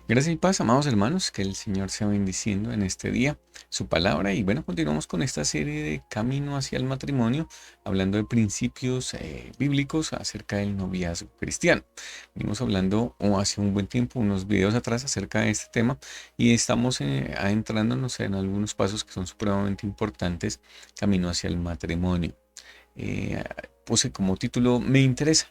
Gracias y paz, amados hermanos, que el Señor sea bendiciendo en este día su palabra. Y bueno, continuamos con esta serie de Camino hacia el matrimonio, hablando de principios bíblicos acerca del noviazgo cristiano. Venimos hablando hace un buen tiempo, unos videos atrás, acerca de este tema y estamos adentrándonos en algunos pasos que son supremamente importantes, camino hacia el matrimonio. Eh, Puse como título Me interesa.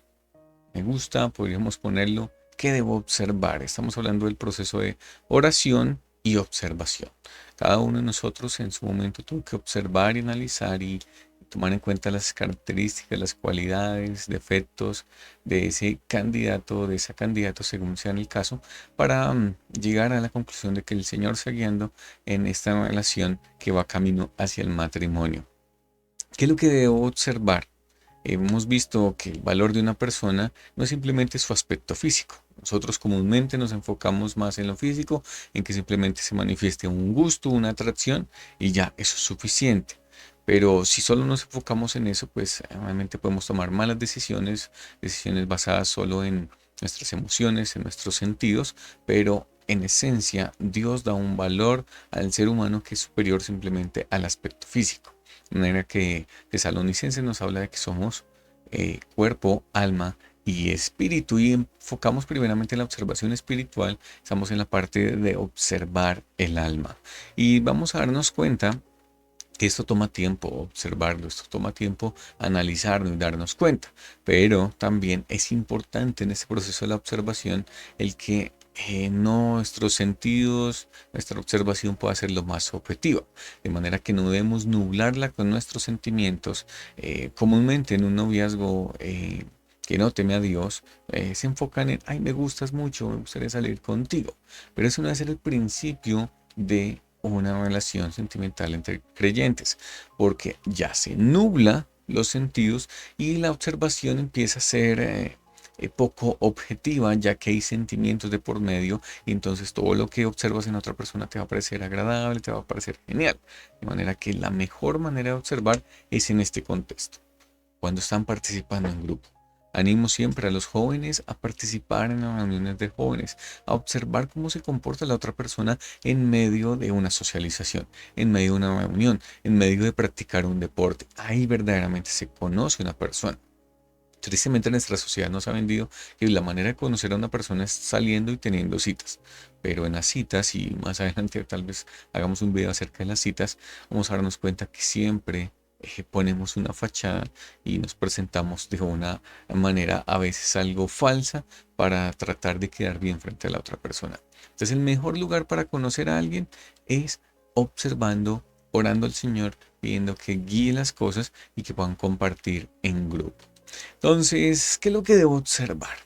Me gusta, podríamos ponerlo, ¿qué debo observar? Estamos hablando del proceso de oración y observación. Cada uno de nosotros en su momento tuvo que observar y analizar y tomar en cuenta las características, las cualidades, defectos de ese candidato o de esa candidata, según sea en el caso, para llegar a la conclusión de que el Señor está guiando en esta relación que va camino hacia el matrimonio. ¿Qué es lo que debo observar? Hemos visto que el valor de una persona no es simplemente su aspecto físico. Nosotros comúnmente nos enfocamos más en lo físico, en que simplemente se manifieste un gusto, una atracción y ya, eso es suficiente. Pero si solo nos enfocamos en eso, pues realmente podemos tomar malas decisiones, decisiones basadas solo en nuestras emociones, en nuestros sentidos, pero en esencia Dios da un valor al ser humano que es superior simplemente al aspecto físico. De manera que Tesalonicenses nos habla de que somos cuerpo, alma y espíritu y enfocamos primeramente en la observación espiritual, estamos en la parte de observar el alma y vamos a darnos cuenta que esto toma tiempo observarlo, esto toma tiempo analizarlo y darnos cuenta, pero también es importante en este proceso de la observación el que nuestros sentidos, nuestra observación pueda ser lo más objetiva, de manera que no debemos nublarla con nuestros sentimientos. Comúnmente en un noviazgo que no teme a Dios, se enfocan en, ay, me gustas mucho, me gustaría salir contigo, pero eso no debe ser el principio de una relación sentimental entre creyentes, porque ya se nubla los sentidos y la observación empieza a ser poco objetiva, ya que hay sentimientos de por medio y entonces todo lo que observas en otra persona te va a parecer agradable, te va a parecer genial. De manera que la mejor manera de observar es en este contexto cuando están participando en grupo. Animo siempre a los jóvenes a participar en las reuniones de jóvenes, a observar cómo se comporta la otra persona en medio de una socialización, en medio de una reunión, en medio de practicar un deporte. Ahí verdaderamente se conoce una persona. Tristemente nuestra sociedad nos ha vendido que la manera de conocer a una persona es saliendo y teniendo citas. Pero en las citas, y más adelante tal vez hagamos un video acerca de las citas, vamos a darnos cuenta que siempre ponemos una fachada y nos presentamos de una manera a veces algo falsa para tratar de quedar bien frente a la otra persona. Entonces el mejor lugar para conocer a alguien es observando, orando al Señor, pidiendo que guíe las cosas y que puedan compartir en grupo. Entonces, ¿qué es lo que debo observar?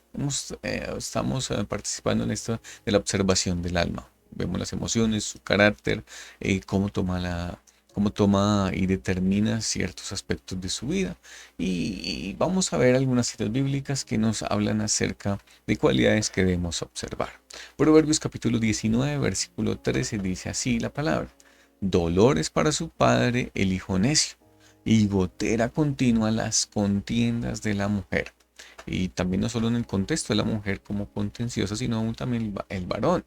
Estamos participando en esto de la observación del alma. Vemos las emociones, su carácter, cómo toma y determina ciertos aspectos de su vida. Y vamos a ver algunas citas bíblicas que nos hablan acerca de cualidades que debemos observar. Proverbios capítulo 19, versículo 13 dice así la palabra. Dolores para su padre el hijo necio y gotera continua las contiendas de la mujer. Y también no solo en el contexto de la mujer como contenciosa, sino aún también el varón.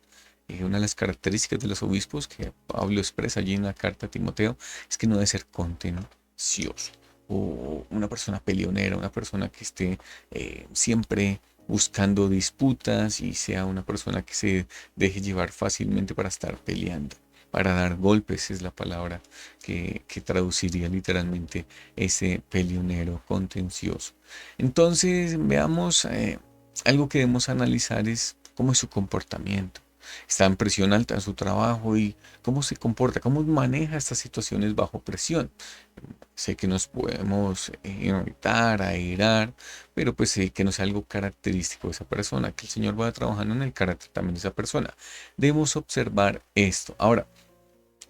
Una de las características de los obispos que Pablo expresa allí en la carta a Timoteo es que no debe ser contencioso o una persona peleonera, una persona que esté siempre buscando disputas y sea una persona que se deje llevar fácilmente para estar peleando, para dar golpes, es la palabra que traduciría literalmente ese peleonero contencioso. Entonces, veamos, algo que debemos analizar es cómo es su comportamiento. Está en presión alta en su trabajo y cómo se comporta, cómo maneja estas situaciones bajo presión. Sé que nos podemos irritar, airar, pero pues que no sea algo característico de esa persona, que el Señor vaya trabajando en el carácter también de esa persona. Debemos observar esto. Ahora,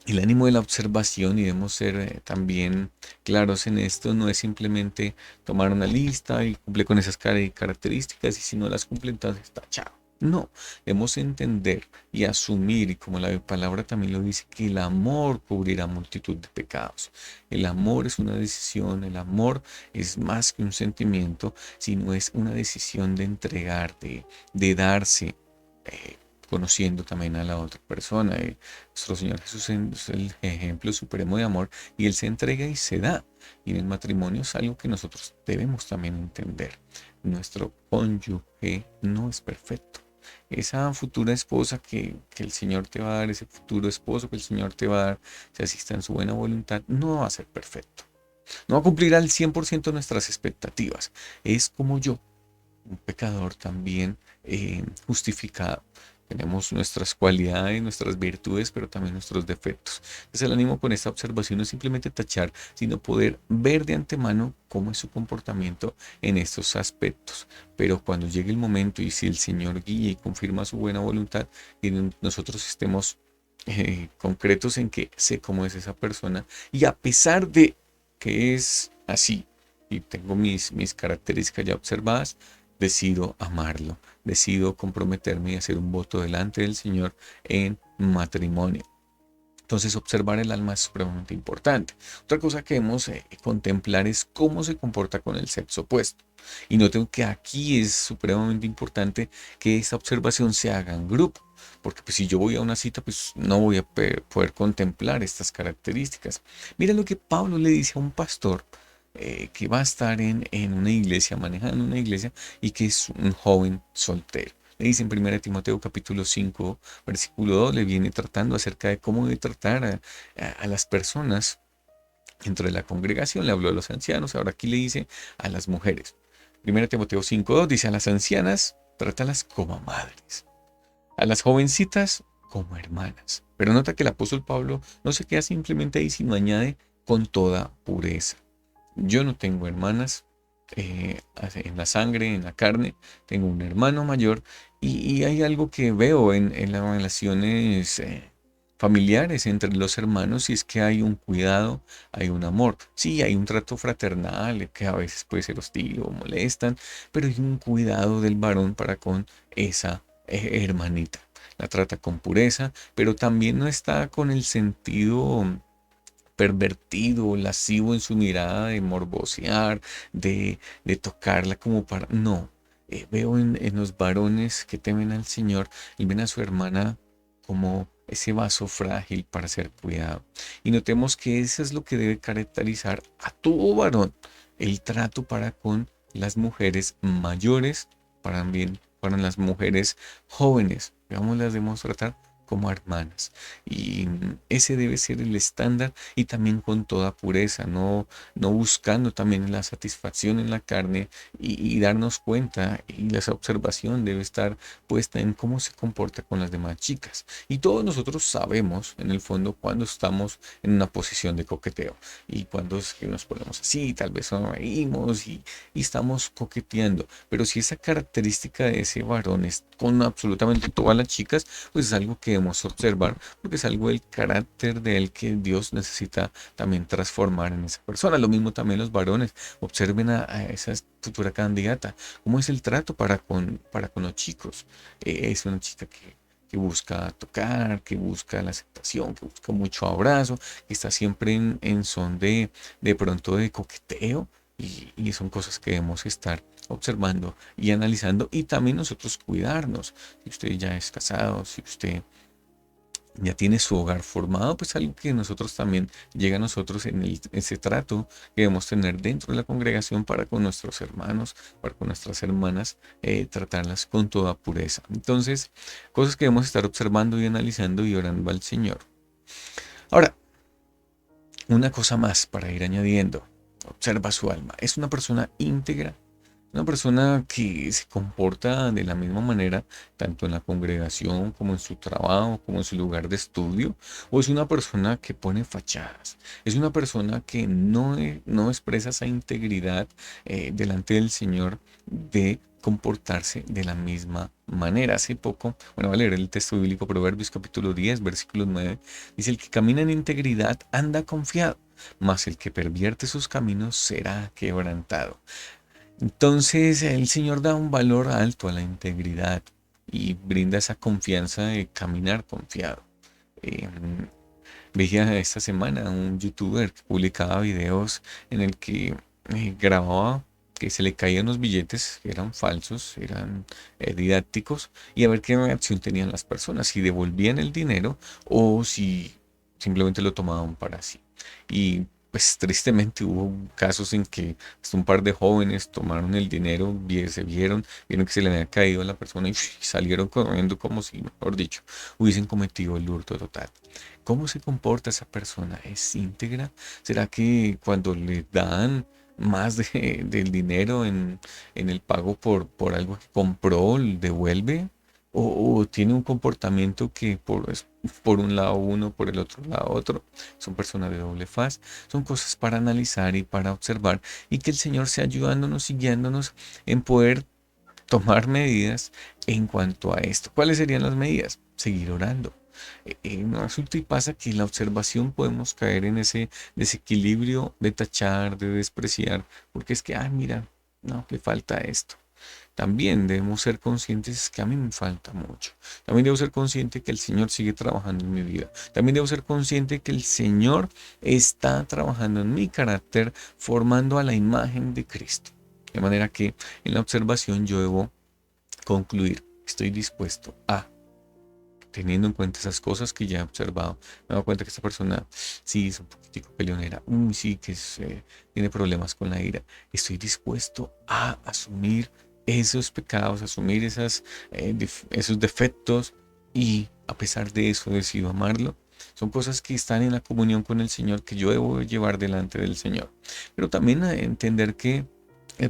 el ánimo de la observación, y debemos ser también claros en esto, no es simplemente tomar una lista y cumplir con esas características y si no las cumplen, entonces está chao. No, debemos entender y asumir, y como la palabra también lo dice, que el amor cubrirá multitud de pecados. El amor es una decisión, el amor es más que un sentimiento, sino es una decisión de entregar, de darse. conociendo también a la otra persona. Nuestro Señor Jesús es el ejemplo supremo de amor y Él se entrega y se da. Y en el matrimonio es algo que nosotros debemos también entender. Nuestro cónyuge no es perfecto. Esa futura esposa que el Señor te va a dar, ese futuro esposo que el Señor te va a dar, si asista en su buena voluntad, no va a ser perfecto. No va a cumplir al 100% nuestras expectativas. Es como yo, un pecador también justificado. Tenemos nuestras cualidades, nuestras virtudes, pero también nuestros defectos. Entonces el ánimo con esta observación no es simplemente tachar, sino poder ver de antemano cómo es su comportamiento en estos aspectos. Pero cuando llegue el momento y si el Señor guía y confirma su buena voluntad, y nosotros estemos concretos en que sé cómo es esa persona, y a pesar de que es así, y tengo mis características ya observadas, decido amarlo, decido comprometerme y hacer un voto delante del Señor en matrimonio. Entonces, observar el alma es supremamente importante. Otra cosa que debemos contemplar es cómo se comporta con el sexo opuesto. Y noten que aquí es supremamente importante que esta observación se haga en grupo. Porque pues, si yo voy a una cita, pues no voy a poder contemplar estas características. Mira lo que Pablo le dice a un pastor que va a estar en una iglesia, manejando una iglesia, y que es un joven soltero. Le dice en 1 Timoteo capítulo 5, versículo 2, le viene tratando acerca de cómo debe tratar a las personas dentro de la congregación. Le habló a los ancianos, ahora aquí le dice a las mujeres. 1 Timoteo 5:2 dice a las ancianas, trátalas como madres. A las jovencitas como hermanas. Pero nota que el apóstol Pablo no se queda simplemente ahí, sino añade con toda pureza. Yo no tengo hermanas en la sangre, en la carne, tengo un hermano mayor y hay algo que veo en las relaciones familiares entre los hermanos y es que hay un cuidado, hay un amor. Sí, hay un trato fraternal que a veces puede ser hostil o molestan, pero hay un cuidado del varón para con esa hermanita. La trata con pureza, pero también no está con el sentido pervertido, lascivo en su mirada de morbosear, de tocarla como para... No, veo en los varones que temen al Señor y ven a su hermana como ese vaso frágil para ser cuidado. Y notemos que eso es lo que debe caracterizar a todo varón, el trato para con las mujeres mayores, también para las mujeres jóvenes. Digamos, las debemos tratar como hermanas. Y ese debe ser el estándar y también con toda pureza, no buscando también la satisfacción en la carne y darnos cuenta y la observación debe estar puesta en cómo se comporta con las demás chicas. Y todos nosotros sabemos en el fondo cuando estamos en una posición de coqueteo y cuando es que nos ponemos así, tal vez sonreímos y estamos coqueteando. Pero si esa característica de ese varón es con absolutamente todas las chicas, pues es algo que debemos observar porque es algo del carácter de él que Dios necesita también transformar en esa persona. Lo mismo también los varones, observen a esa futura candidata, cómo es el trato para con los chicos. Es una chica que busca tocar, que busca la aceptación, que busca mucho abrazo, que está siempre en son de pronto de coqueteo y son cosas que debemos estar observando y analizando y también nosotros cuidarnos. Si usted ya es casado, si usted ya tiene su hogar formado, pues algo que nosotros también llega a nosotros en ese trato que debemos tener dentro de la congregación para con nuestros hermanos, para con nuestras hermanas, tratarlas con toda pureza. Entonces, cosas que debemos estar observando y analizando y orando al Señor. Ahora, una cosa más para ir añadiendo. Observa su alma. Es una persona íntegra. Una persona que se comporta de la misma manera, tanto en la congregación como en su trabajo, como en su lugar de estudio, o es una persona que pone fachadas, es una persona que no expresa esa integridad delante del Señor de comportarse de la misma manera. Hace poco, bueno, voy a leer el texto bíblico, Proverbios capítulo 10, versículo 9, dice, el que camina en integridad anda confiado, mas el que pervierte sus caminos será quebrantado. Entonces el Señor da un valor alto a la integridad y brinda esa confianza de caminar confiado. Eh, Veía esta semana un youtuber que publicaba videos en el que grababa que se le caían los billetes, que eran falsos, eran didácticos, y a ver qué reacción tenían las personas, si devolvían el dinero o si simplemente lo tomaban para sí. Y pues tristemente hubo casos en que hasta un par de jóvenes tomaron el dinero, se vieron que se le había caído a la persona y salieron corriendo como si, mejor dicho, hubiesen cometido el hurto total. ¿Cómo se comporta esa persona? ¿Es íntegra? ¿Será que cuando le dan más del dinero en el pago por algo que compró, devuelve? ¿O tiene un comportamiento que por un lado uno, por el otro lado otro? Son personas de doble faz. Son cosas para analizar y para observar y que el Señor sea ayudándonos y guiándonos en poder tomar medidas en cuanto a esto. ¿Cuáles serían las medidas? Seguir orando. No resulta y pasa que en la observación podemos caer en ese desequilibrio de tachar, de despreciar, porque es que, ay, mira, no, le falta esto. También debemos ser conscientes que a mí me falta mucho. También debo ser consciente que el Señor sigue trabajando en mi vida. También debo ser consciente que el Señor está trabajando en mi carácter, formando a la imagen de Cristo. De manera que en la observación yo debo concluir, estoy dispuesto a, teniendo en cuenta esas cosas que ya he observado, me he dado cuenta que esta persona sí es un poquitico peleonera, sí que tiene problemas con la ira. Estoy dispuesto a asumir esos pecados, asumir esos defectos y a pesar de eso decido amarlo. Son cosas que están en la comunión con el Señor que yo debo llevar delante del Señor. Pero también a entender que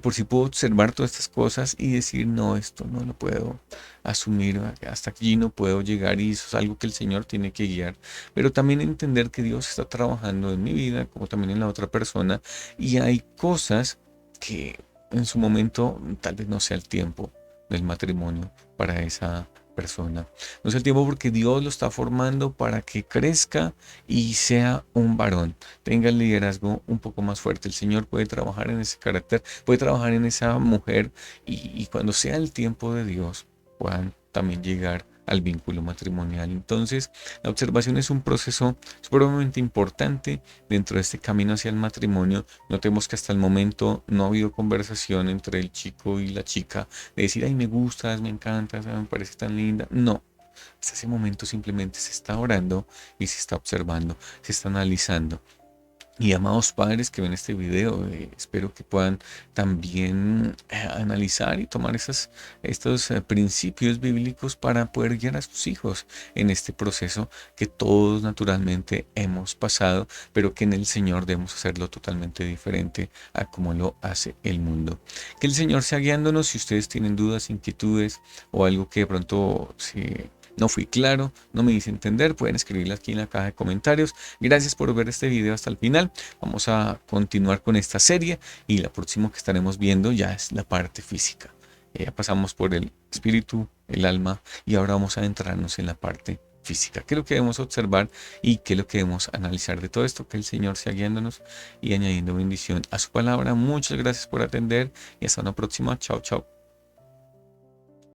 por si puedo observar todas estas cosas y decir, no, esto no lo puedo asumir, hasta aquí no puedo llegar y eso es algo que el Señor tiene que guiar. Pero también entender que Dios está trabajando en mi vida, como también en la otra persona, y hay cosas que en su momento tal vez no sea el tiempo del matrimonio para esa persona. No es el tiempo porque Dios lo está formando para que crezca y sea un varón, tenga el liderazgo un poco más fuerte. El Señor puede trabajar en ese carácter, puede trabajar en esa mujer y cuando sea el tiempo de Dios puedan también llegar al vínculo matrimonial. Entonces, la observación es un proceso supremamente importante dentro de este camino hacia el matrimonio. Notemos que hasta el momento no ha habido conversación entre el chico y la chica de decir, ay, me gustas, me encantas, me parece tan linda. No. Hasta ese momento simplemente se está orando y se está observando, se está analizando. Y amados padres que ven este video, espero que puedan también analizar y tomar estos principios bíblicos para poder guiar a sus hijos en este proceso que todos naturalmente hemos pasado, pero que en el Señor debemos hacerlo totalmente diferente a como lo hace el mundo. Que el Señor sea guiándonos. Si ustedes tienen dudas, inquietudes o algo que de pronto no fui claro, no me hice entender, pueden escribirlo aquí en la caja de comentarios. Gracias por ver este video hasta el final. Vamos a continuar con esta serie y la próxima que estaremos viendo ya es la parte física. Ya pasamos por el espíritu, el alma y ahora vamos a adentrarnos en la parte física. ¿Qué es lo que debemos observar y qué es lo que debemos analizar de todo esto? Que el Señor sea guiándonos y añadiendo bendición a su palabra. Muchas gracias por atender y hasta una próxima. Chao, chao.